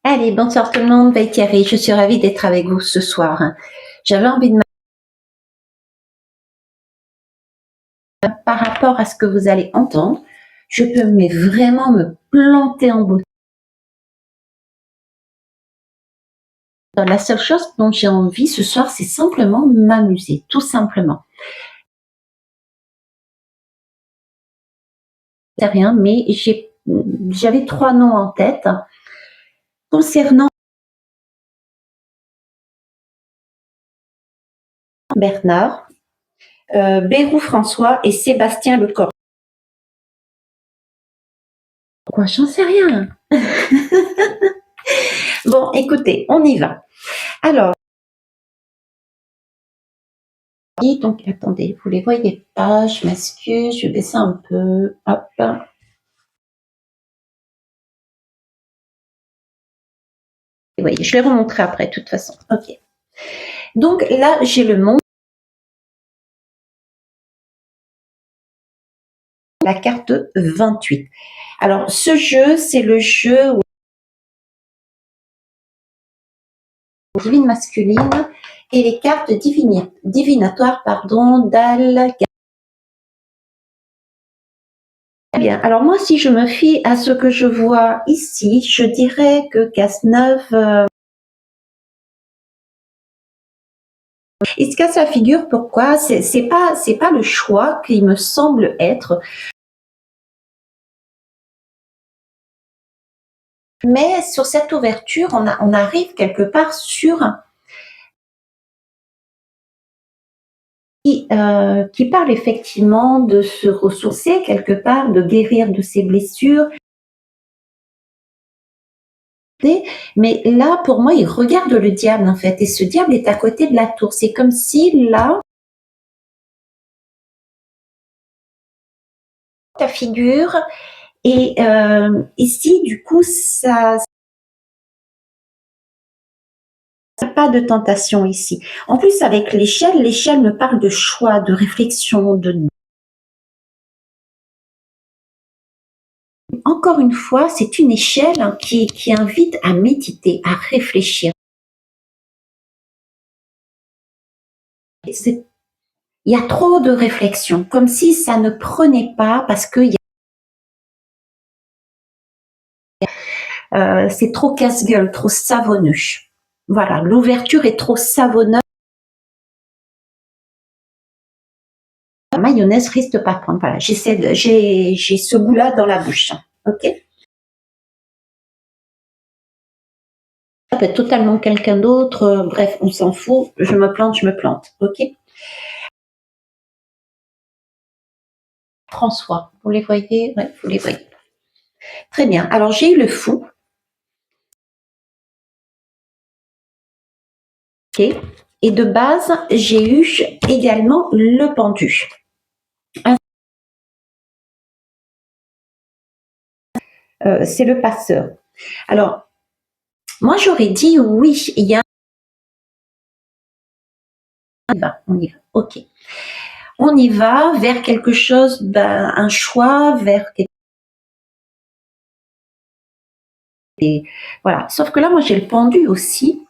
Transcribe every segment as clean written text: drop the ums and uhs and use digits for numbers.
Allez, bonsoir tout le monde, Thierry, je suis ravie d'être avec vous ce soir. J'avais envie de par rapport à ce que vous allez entendre, je peux mais vraiment me planter en beauté. La seule chose dont j'ai envie ce soir, c'est simplement m'amuser, tout simplement. C'est rien, mais j'avais 3 noms en tête concernant Bernard, Bérou François et Sébastien Lecor. Quoi, j'en sais rien. Bon, écoutez, on y va. Alors, donc attendez, vous les voyez pas, je m'excuse, je vais baisser un peu. Hop. Oui, je vais remontrer après, de toute façon. Ok. Donc là, j'ai le monde. La carte 28. Alors, ce jeu, c'est le jeu où divine masculine et les cartes divinatoires, d'Al. Bien. Alors moi, si je me fie à ce que je vois ici, je dirais que Cazeneuve, il se casse la figure. Pourquoi? C'est pas le choix qui me semble être. Mais sur cette ouverture, on arrive quelque part sur qui parle effectivement de se ressourcer quelque part, de guérir de ses blessures. Mais là, pour moi, il regarde le diable en fait, et ce diable est à côté de la tour. C'est comme si là, ta figure, et ici, du coup, ça n'a pas de tentation ici. En plus, avec l'échelle me parle de choix, de réflexion, Encore une fois, c'est une échelle qui invite à méditer, à réfléchir. Il y a trop de réflexion, comme si ça ne prenait pas parce que c'est trop casse-gueule, trop savonneux. Voilà, l'ouverture est trop savonneuse. La mayonnaise risque de pas prendre. Voilà, j'ai ce goût-là dans la bouche. Ok. Ça peut être totalement quelqu'un d'autre. Bref, on s'en fout. Je me plante. Ok. François, vous les voyez? Ouais, vous les voyez. Très bien. Alors j'ai eu le fou. Ok. Et de base, j'ai eu également le pendu. C'est le passeur. Alors, moi j'aurais dit oui, il y a on y va. Ok. On y va vers quelque chose, un choix, vers quelque chose. Voilà. Sauf que là, moi, j'ai le pendu aussi.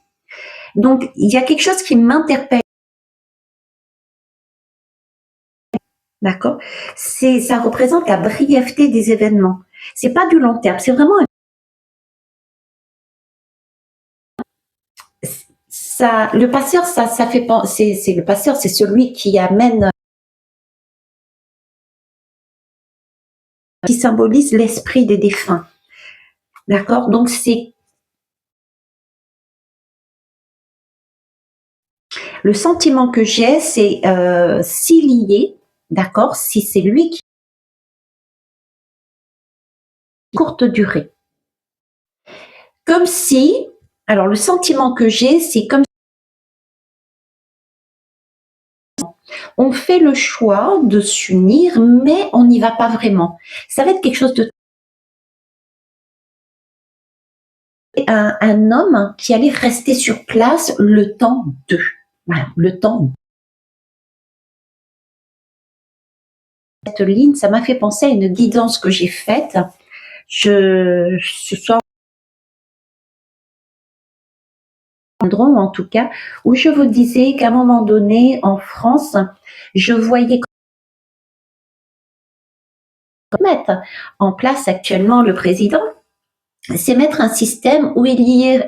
Donc, il y a quelque chose qui m'interpelle. D'accord? Ça représente la brièveté des événements. C'est pas du long terme. C'est vraiment ça. Le passeur, ça fait penser. C'est le passeur, c'est celui qui amène, qui symbolise l'esprit des défunts. D'accord? Donc, c'est le sentiment que j'ai, c'est s'il y est, d'accord? Si c'est lui qui courte durée. Comme si, alors le sentiment que j'ai, c'est comme on fait le choix de s'unir, mais on n'y va pas vraiment. Ça va être quelque chose de un homme qui allait rester sur place le temps de. Voilà, le temps. Cette ligne, ça m'a fait penser à une guidance que j'ai faite. Ce soir, en tout cas, où je vous disais qu'à un moment donné, en France, je voyais mettre en place actuellement le président, c'est mettre un système où il y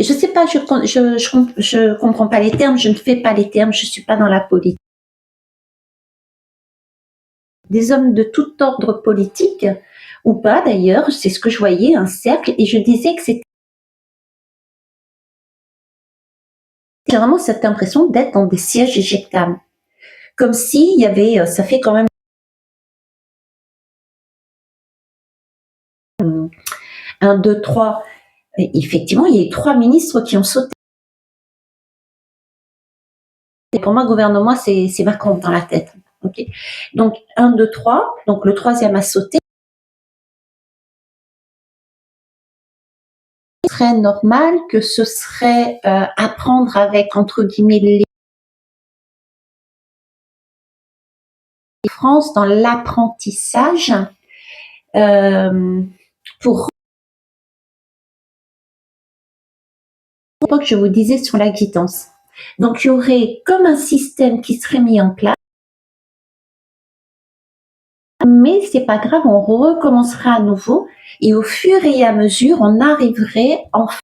je sais pas, je comprends pas les termes, je ne fais pas les termes, je suis pas dans la politique. Des hommes de tout ordre politique, ou pas d'ailleurs, c'est ce que je voyais, un cercle, et je disais que c'était vraiment cette impression d'être dans des sièges éjectables. Comme s'il y avait, ça fait quand même 1, 2, 3, effectivement, il y a eu 3 ministres qui ont sauté. Et pour moi, gouvernement, c'est Macron dans la tête. Okay. Donc 1, 2, 3, donc le 3e a sauté. Ce serait normal que ce serait apprendre avec, entre guillemets, les France dans l'apprentissage pour que je vous disais sur la guidance. Donc il y aurait comme un système qui serait mis en place, mais c'est pas grave, on recommencera à nouveau et au fur et à mesure, on arriverait enfin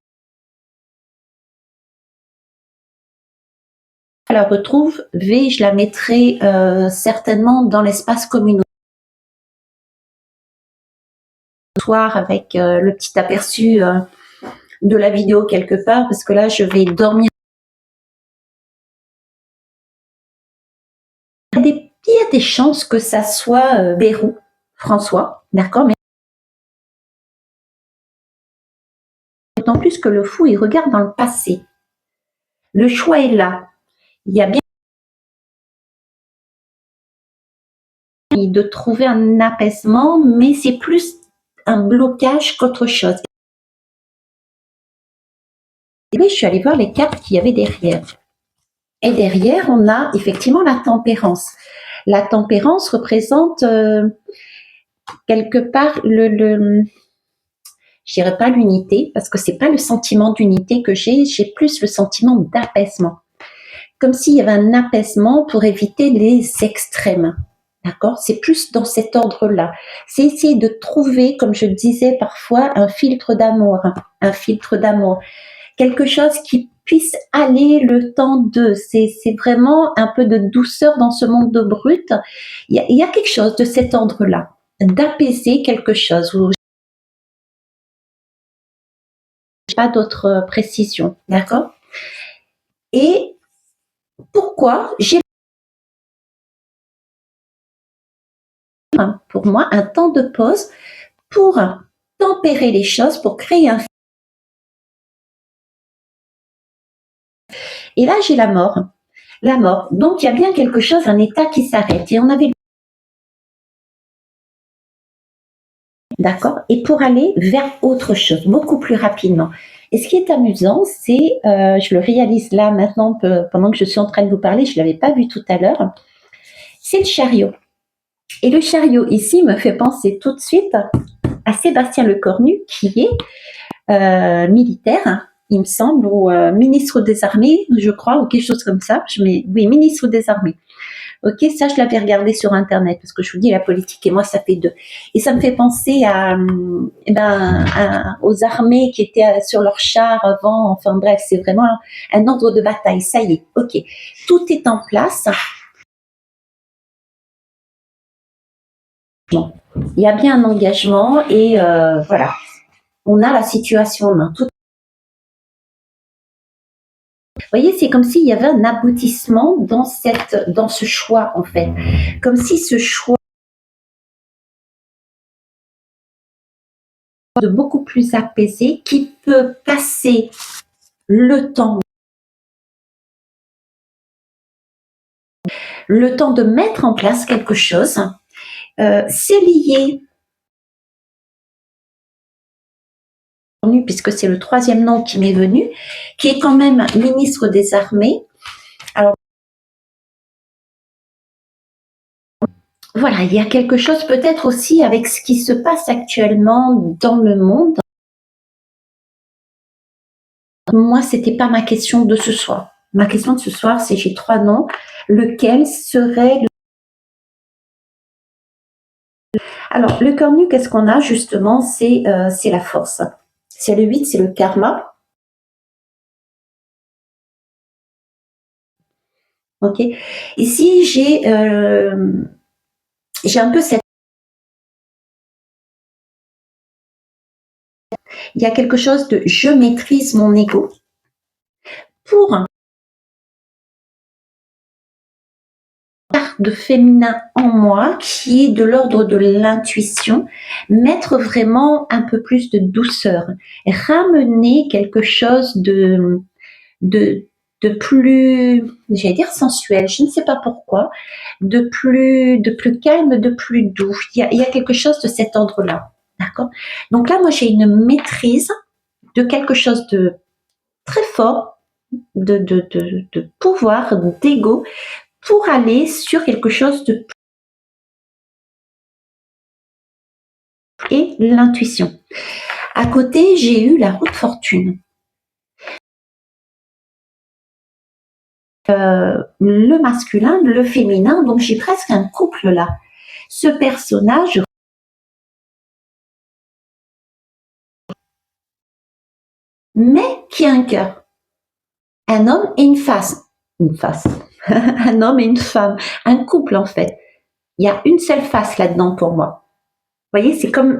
à la retrouver. Je la mettrai certainement dans l'espace communautaire avec le petit aperçu de la vidéo quelque part, parce que là je vais dormir. Il y a des chances que ça soit Bayrou, François, d'accord, mais d'autant plus que le fou, il regarde dans le passé. Le choix est là. Il y a bien de trouver un apaisement, mais c'est plus un blocage qu'autre chose. Et puis, je suis allée voir les cartes qu'il y avait derrière. Et derrière, on a effectivement la tempérance. La tempérance représente quelque part je dirais pas l'unité, parce que c'est pas le sentiment d'unité que j'ai plus le sentiment d'apaisement. Comme s'il y avait un apaisement pour éviter les extrêmes. D'accord? C'est plus dans cet ordre-là. C'est essayer de trouver, comme je le disais parfois, un filtre d'amour. Un filtre d'amour. Quelque chose qui puisse aller le temps de. C'est vraiment un peu de douceur dans ce monde de brut. Il y a quelque chose de cet ordre-là. D'apaiser quelque chose. Pas d'autres précisions. D'accord? Et pourquoi j'ai pour moi un temps de pause pour tempérer les choses, pour créer un... Et là, j'ai la mort. La mort. Donc, il y a bien quelque chose, un état qui s'arrête. Et on avait... D'accord? Et pour aller vers autre chose, beaucoup plus rapidement. Et ce qui est amusant, c'est, je le réalise là maintenant, pendant que je suis en train de vous parler, je ne l'avais pas vu tout à l'heure, c'est le chariot. Et le chariot ici me fait penser tout de suite à Sébastien Lecornu, qui est militaire, il me semble, ou ministre des Armées, je crois, ou quelque chose comme ça. Oui, ministre des Armées. Ok, ça je l'avais regardé sur internet, parce que je vous dis, la politique et moi ça fait deux. Et ça me fait penser aux armées qui étaient sur leur char avant. Enfin bref, c'est vraiment un ordre de bataille. Ça y est, ok, tout est en place. Bon, il y a bien un engagement et voilà, on a la situation en main. Vous voyez, c'est comme s'il y avait un aboutissement dans ce choix, en fait. Comme si ce choix de beaucoup plus apaisé, qui peut passer le temps de mettre en place quelque chose, c'est lié, puisque c'est le 3e nom qui m'est venu, qui est quand même ministre des Armées. Alors, voilà, il y a quelque chose peut-être aussi avec ce qui se passe actuellement dans le monde. moi, c'était pas ma question de ce soir. Ma question de ce soir, c'est j'ai 3 noms. Lequel serait Alors, le cœur nu, qu'est-ce qu'on a justement? C'est la force. C'est le 8, c'est le karma. Ok. Ici, j'ai un peu cette. Il y a quelque chose de je maîtrise mon ego pour un part de féminin en moi qui est de l'ordre de l'intuition, mettre vraiment un peu plus de douceur, ramener quelque chose de, de plus, j'allais dire sensuel, je ne sais pas pourquoi, de plus calme, de plus doux. Il y a quelque chose de cet ordre-là. D'accord? Donc là, moi, j'ai une maîtrise de quelque chose de très fort, de pouvoir, d'ego, pour aller sur quelque chose de et l'intuition. À côté, j'ai eu la route fortune. Le masculin, le féminin, donc j'ai presque un couple là. Ce personnage, mais qui a un cœur. Un homme et une face. Une face. Un homme et une femme. Un couple en fait. Il y a une seule face là-dedans pour moi. Vous voyez, c'est comme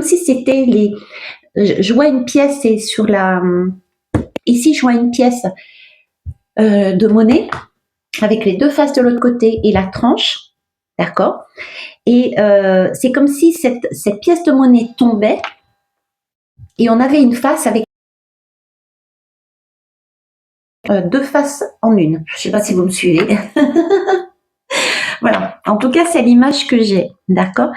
si c'était les. Je vois une pièce et sur la. Ici, je vois une pièce de monnaie avec les deux faces de l'autre côté et la tranche. D'accord? Et c'est comme si cette pièce de monnaie tombait et on avait une face avec deux faces en une. Je ne sais pas si vous me suivez. Voilà. En tout cas, c'est l'image que j'ai. D'accord?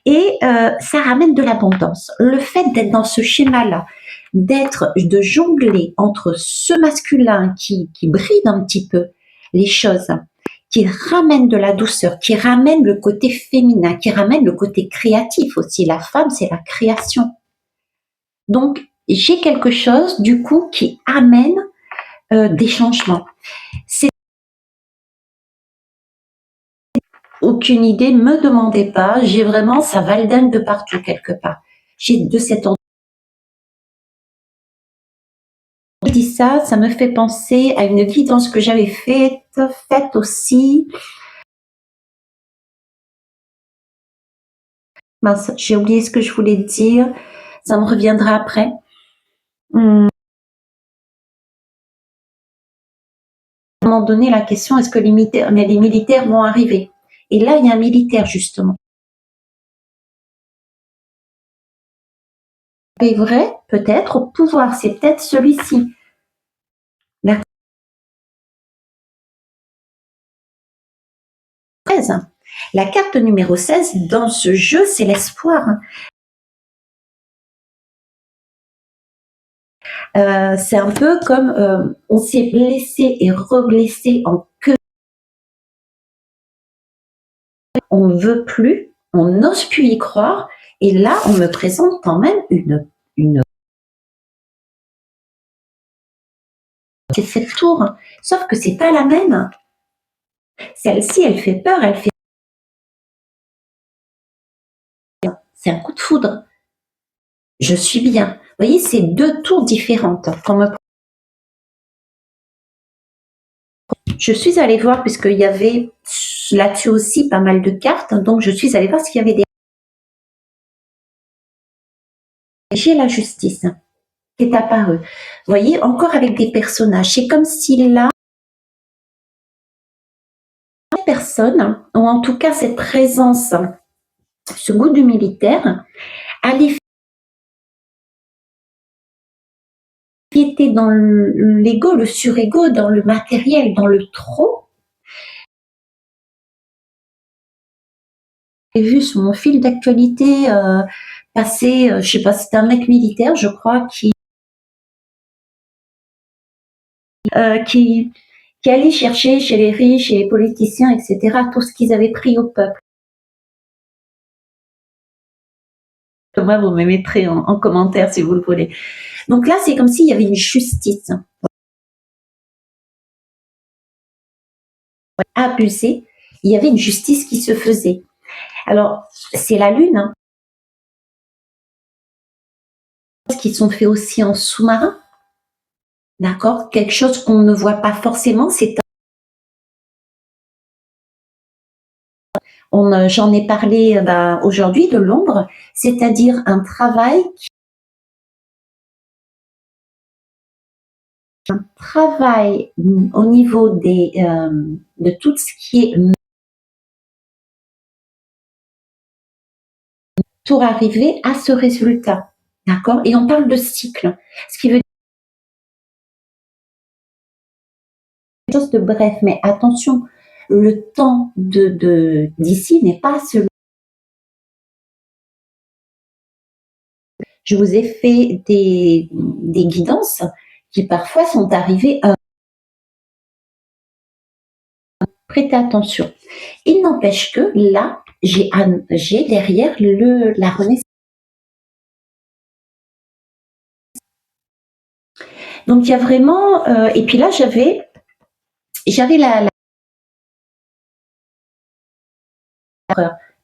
Et ça ramène de l'abondance. Le fait d'être dans ce schéma-là, de jongler entre ce masculin qui bride un petit peu les choses, qui ramène de la douceur, qui ramène le côté féminin, qui ramène le côté créatif aussi. La femme, c'est la création. Donc, j'ai quelque chose, du coup, qui amène des changements. C'est aucune idée, me demandez pas, j'ai vraiment, ça valdengue de partout quelque part. J'ai de cet ordre. Je dis ça, ça me fait penser à une guidance que j'avais faite aussi. Mince, j'ai oublié ce que je voulais dire. Ça me reviendra après. À un moment donné, la question, est-ce que les militaires vont arriver? Et là, il y a un militaire, justement. C'est vrai, peut-être, au pouvoir, c'est peut-être celui-ci. La 13. La carte numéro 16, dans ce jeu, c'est l'espoir. C'est un peu comme on s'est blessé et reblessé en queue. On ne veut plus, on n'ose plus y croire. Et là, on me présente quand même une c'est cette tour, sauf que c'est pas la même. Celle-ci, elle fait peur, elle fait. C'est un coup de foudre. Je suis bien. Vous voyez, c'est deux tours différentes. Je suis allée voir, puisqu'il y avait là-dessus aussi pas mal de cartes, donc je suis allée voir s'il y avait des. J'ai la justice qui est apparue. Vous voyez, encore avec des personnages. C'est comme si là, les personnes, ou en tout cas cette présence, ce goût du militaire, allait était dans l'ego, le surego, dans le matériel, dans le trop. J'ai vu sur mon fil d'actualité passer, je sais pas, c'était un mec militaire, je crois, qui allait chercher chez les riches, chez les politiciens, etc., tout ce qu'ils avaient pris au peuple. moi, vous me mettrez en commentaire si vous le voulez. Donc là, c'est comme s'il y avait une justice abusée. Il y avait une justice qui se faisait. Alors, c'est la Lune, hein, qui sont faits aussi en sous-marin. D'accord? Quelque chose qu'on ne voit pas forcément, c'est j'en ai parlé aujourd'hui de l'ombre, c'est-à-dire un travail au niveau de tout ce qui est pour arriver à ce résultat. D'accord? Et on parle de cycle, ce qui veut dire quelque chose de bref, mais attention, le temps d'ici n'est pas celui. Je vous ai fait des guidances qui parfois sont arrivées à prêter attention. Il n'empêche que là, j'ai derrière la renaissance. Donc il y a vraiment, et puis là j'avais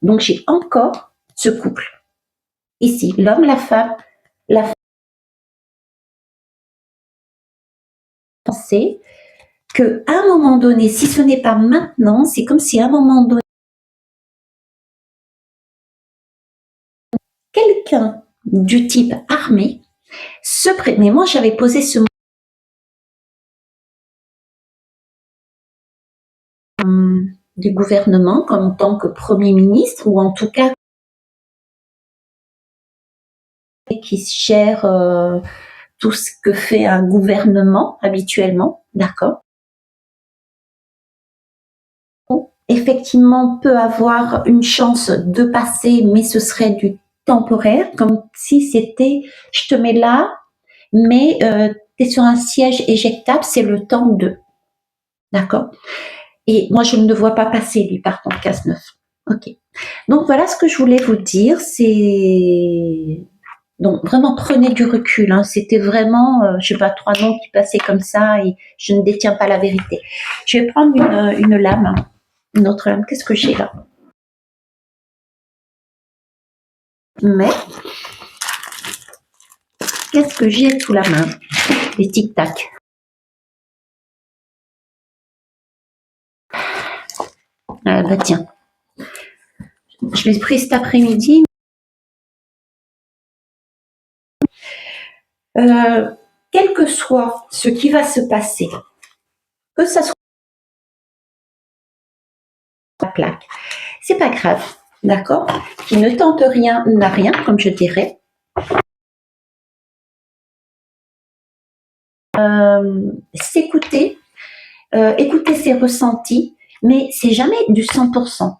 donc j'ai encore ce couple ici, l'homme, la femme pensée que à un moment donné, si ce n'est pas maintenant, c'est comme si à un moment donné quelqu'un du type armé mais moi j'avais posé ce mot du gouvernement comme en tant que Premier ministre, ou en tout cas qui gère tout ce que fait un gouvernement habituellement, d'accord? Effectivement, peut avoir une chance de passer, mais ce serait du temporaire, comme si c'était, je te mets là, mais tu es sur un siège éjectable, c'est le temps de, d'accord? Et moi, je ne le vois pas passer, lui, par contre, Casse-Neuf. Ok. Donc, voilà ce que je voulais vous dire, c'est... Donc, vraiment, prenez du recul, hein. C'était vraiment, je sais pas, 3 noms qui passaient comme ça, et je ne détiens pas la vérité. Je vais prendre une lame, une autre lame. Qu'est-ce que j'ai là? Mais, qu'est-ce que j'ai sous la main? Des tic-tac. Bah tiens, je l'ai pris cet après-midi. Quel que soit ce qui va se passer, que ça soit la plaque, c'est pas grave, d'accord? Qui ne tente rien n'a rien, comme je dirais. S'écouter, écouter ses ressentis, mais c'est jamais du 100%.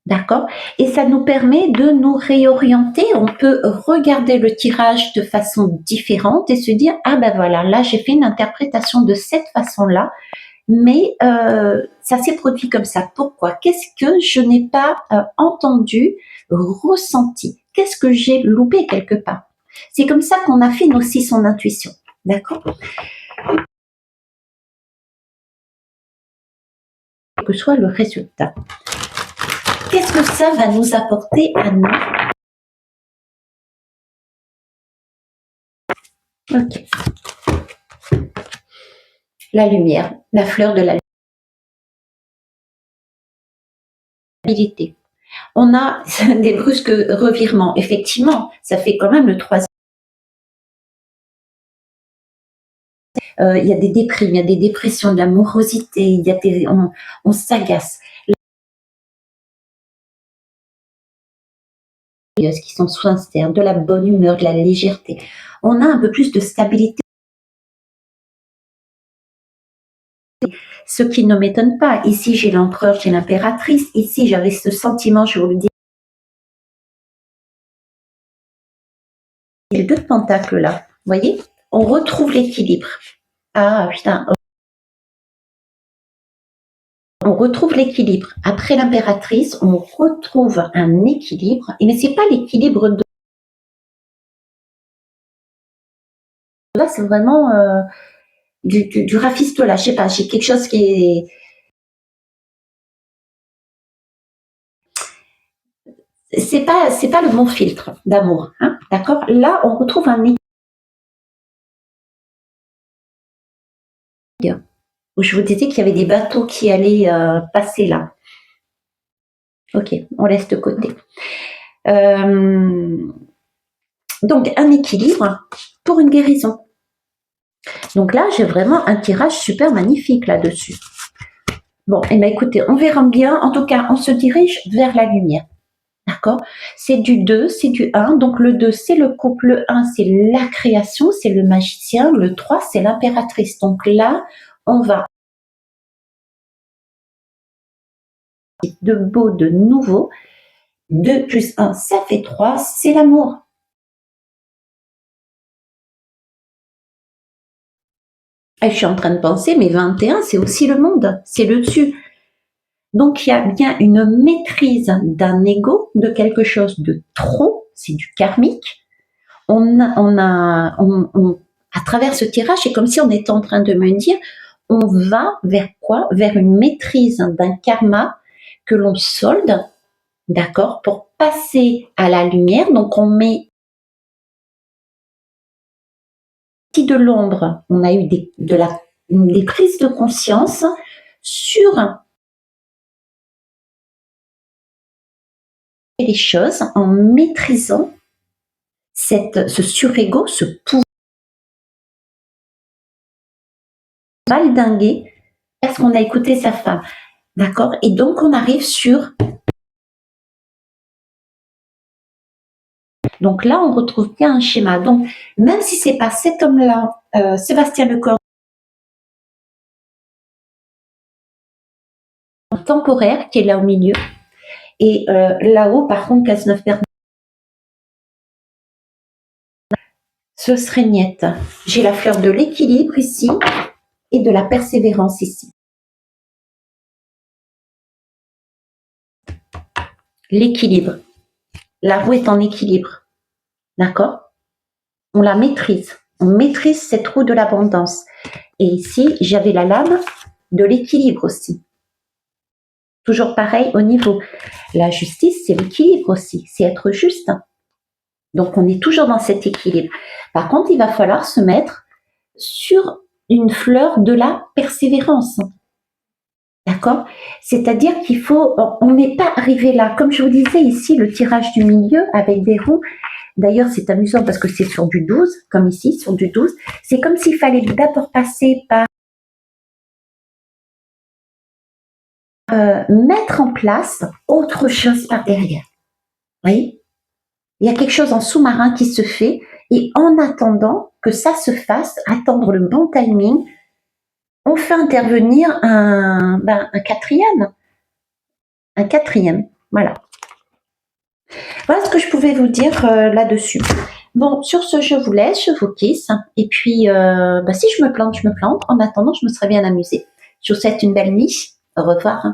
D'accord? Et ça nous permet de nous réorienter. On peut regarder le tirage de façon différente et se dire, ah ben voilà, là j'ai fait une interprétation de cette façon-là, mais ça s'est produit comme ça. Pourquoi? Qu'est-ce que je n'ai pas entendu, ressenti? Qu'est-ce que j'ai loupé quelque part? C'est comme ça qu'on affine aussi son intuition. D'accord? Quel que soit le résultat. Qu'est-ce que ça va nous apporter à nous? Ok. La lumière, la fleur de la lumière. On a des brusques revirements. Effectivement, ça fait quand même le 3e. Il y a des déprimes, il y a des dépressions, de l'amorosité, il y a on s'agace. Qui sont sincères, de la bonne humeur, de la légèreté. On a un peu plus de stabilité. Ce qui ne m'étonne pas. Ici, j'ai l'empereur, j'ai l'impératrice. Ici, j'avais ce sentiment, je vous le dis. Les 2 de pentacles là, vous voyez? On retrouve l'équilibre. Ah putain. On retrouve l'équilibre. Après l'impératrice, on retrouve un équilibre. Mais c'est pas l'équilibre de Là, c'est vraiment du rafistola. Je sais pas, j'ai quelque chose qui est... C'est pas le bon filtre d'amour, hein, d'accord? Là, on retrouve un équilibre où je vous disais qu'il y avait des bateaux qui allaient passer là. Ok, on laisse de côté. Donc, un équilibre pour une guérison. Donc là, j'ai vraiment un tirage super magnifique là-dessus. Bon, et bien écoutez, on verra bien. En tout cas, on se dirige vers la lumière. D'accord? C'est du 2, c'est du 1. Donc le 2, c'est le couple. Le 1, c'est la création, c'est le magicien. Le 3, c'est l'impératrice. Donc là, on va de beau, de nouveau. 2 plus 1, ça fait 3, c'est l'amour. Et je suis en train de penser, mais 21, c'est aussi le monde, c'est le dessus. Donc il y a bien une maîtrise d'un ego, de quelque chose de trop, c'est du karmique. À travers ce tirage, c'est comme si on était en train de me dire, on va vers quoi? Vers une maîtrise d'un karma que l'on solde, d'accord, pour passer à la lumière. Donc on met de l'ombre, on a eu des prises de conscience sur les choses en maîtrisant ce surego, ce pouvoir valdinguer parce qu'on a écouté sa femme. D'accord? Et donc, on arrive sur... Donc là, on retrouve bien un schéma. Donc, même si c'est pas cet homme-là, Sébastien Lecornu, temporaire, qui est là au milieu, et là-haut, par contre, Cazeneuve Bernard, ce serait niette. J'ai la fleur de l'équilibre ici et de la persévérance ici. L'équilibre. La roue est en équilibre. D'accord? On la maîtrise. On maîtrise cette roue de l'abondance. Et ici, j'avais la lame de l'équilibre aussi. Toujours pareil au niveau. La justice, c'est l'équilibre aussi. C'est être juste. Donc, on est toujours dans cet équilibre. Par contre, il va falloir se mettre sur une fleur de la persévérance. D'accord? C'est-à-dire qu'il faut, on n'est pas arrivé là. Comme je vous disais ici, le tirage du milieu avec des roues. D'ailleurs, c'est amusant parce que c'est sur du 12, comme ici, sur du 12. C'est comme s'il fallait d'abord passer par mettre en place autre chose par derrière. Vous voyez? Il y a quelque chose en sous-marin qui se fait et en attendant que ça se fasse, attendre le bon timing, on fait intervenir un quatrième. Un quatrième, voilà. Voilà ce que je pouvais vous dire là-dessus. Bon, sur ce, je vous laisse, je vous kiss. Et puis, si je me plante, je me plante. En attendant, je me serais bien amusée. Je vous souhaite une belle nuit. Au revoir.